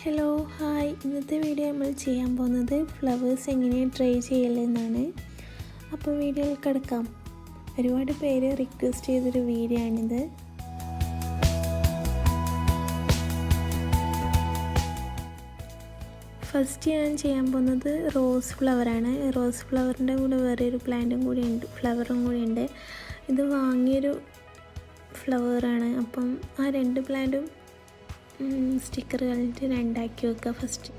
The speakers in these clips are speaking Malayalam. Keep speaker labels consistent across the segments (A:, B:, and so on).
A: ഹലോ ഹായ്, ഇന്നത്തെ വീഡിയോ നമ്മൾ ചെയ്യാൻ പോകുന്നത് ഫ്ലവേഴ്സ് എങ്ങനെ ട്രൈ ചെയ്യലെന്നാണ്. അപ്പോൾ വീഡിയോയിൽ കിടക്കാം. ഒരുപാട് പേര് റിക്വസ്റ്റ് ചെയ്തൊരു വീഡിയോ ആണിത്. ഫസ്റ്റ് ഞാൻ ചെയ്യാൻ പോകുന്നത് റോസ് ഫ്ലവറാണ്. റോസ് ഫ്ലവറിൻ്റെ കൂടെ വേറൊരു പ്ലാന്റും കൂടി ഉണ്ട്, ഫ്ലവറും കൂടി ഉണ്ട്. ഇത് വാങ്ങിയൊരു ഫ്ലവറാണ്. അപ്പം ആ രണ്ട് പ്ലാന്റും സ്റ്റിക്കർ കളഞ്ഞിട്ട് രണ്ടാക്കി വെക്കുക ഫസ്റ്റ്.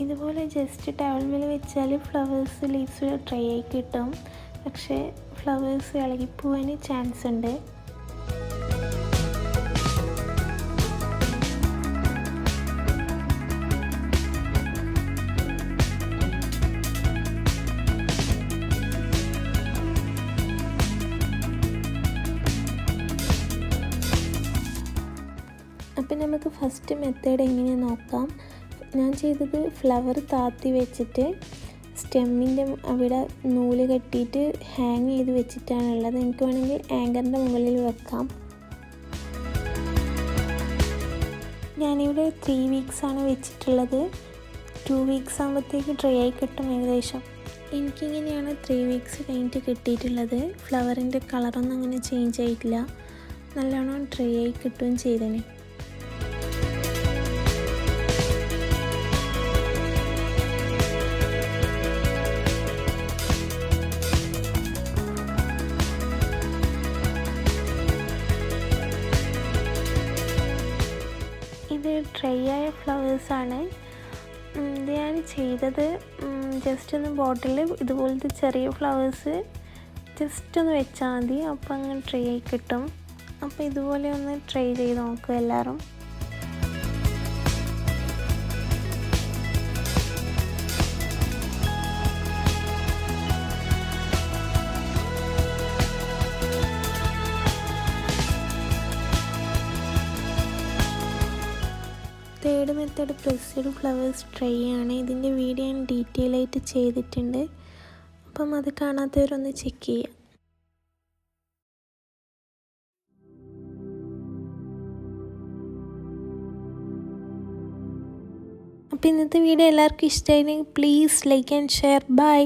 A: ഇതുപോലെ ജസ്റ്റ് ടവൽ മേൽ വെച്ചാൽ ഫ്ലവേഴ്സ് ലീവ്സ് ഡ്രൈ ആയി കിട്ടും. പക്ഷേ ഫ്ലവേഴ്സ് ഇളകിപ്പോവാൻ ചാൻസ് ഉണ്ട്. അപ്പം നമുക്ക് ഫസ്റ്റ് മെത്തേഡ് എങ്ങനെയാണെന്ന് നോക്കാം. ഞാൻ ചെയ്തത് ഫ്ലവർ താത്തി വെച്ചിട്ട് സ്റ്റെമ്മിൻ്റെ അവിടെ നൂല് കെട്ടിയിട്ട് ഹാങ് ചെയ്ത് വെച്ചിട്ടാണുള്ളത്. എനിക്ക് വേണമെങ്കിൽ ആങ്കറിൻ്റെ മുകളിൽ വെക്കാം. ഞാനിവിടെ 3 വീക്സാണ് വെച്ചിട്ടുള്ളത്. 2 വീക്സ് ആകുമ്പോഴത്തേക്ക് ഡ്രൈ ആയി കിട്ടും ഏകദേശം. എനിക്കിങ്ങനെയാണ് 3 വീക്സ് കഴിഞ്ഞിട്ട് കിട്ടിയിട്ടുള്ളത്. ഫ്ലവറിൻ്റെ കളറൊന്നും അങ്ങനെ ചേഞ്ച് ആയിട്ടില്ല. നല്ലോണം ഡ്രൈ ആയി കിട്ടുകയും ചെയ്തേനെ. ഇത് ഡ്രൈ ആയ ഫ്ലവേഴ്സാണ്. ഇത് ഞാൻ ചെയ്തത് ജസ്റ്റ് ഒന്ന് ബോട്ടിൽ ഇതുപോലത്തെ ചെറിയ ഫ്ലവേഴ്സ് ജസ്റ്റ് ഒന്ന് വെച്ചാൽ മതി. അപ്പോൾ അങ്ങനെ ഡ്രൈ ആയി കിട്ടും. അപ്പോൾ ഇതുപോലെ ഒന്ന് ട്രൈ ചെയ്ത് നോക്കുക എല്ലാവരും. Third method pressed flowers try ആണ്. ഇതിൻ്റെ വീഡിയോ ഞാൻ ഡീറ്റെയിൽ ആയിട്ട് ചെയ്തിട്ടുണ്ട്. അപ്പം അത് കാണാത്തവരൊന്ന് ചെക്ക് ചെയ്യുക. അപ്പോൾ ഇന്നത്തെ വീഡിയോ എല്ലാവർക്കും ഇഷ്ടമായിരുന്നെങ്കിൽ please like and share. By.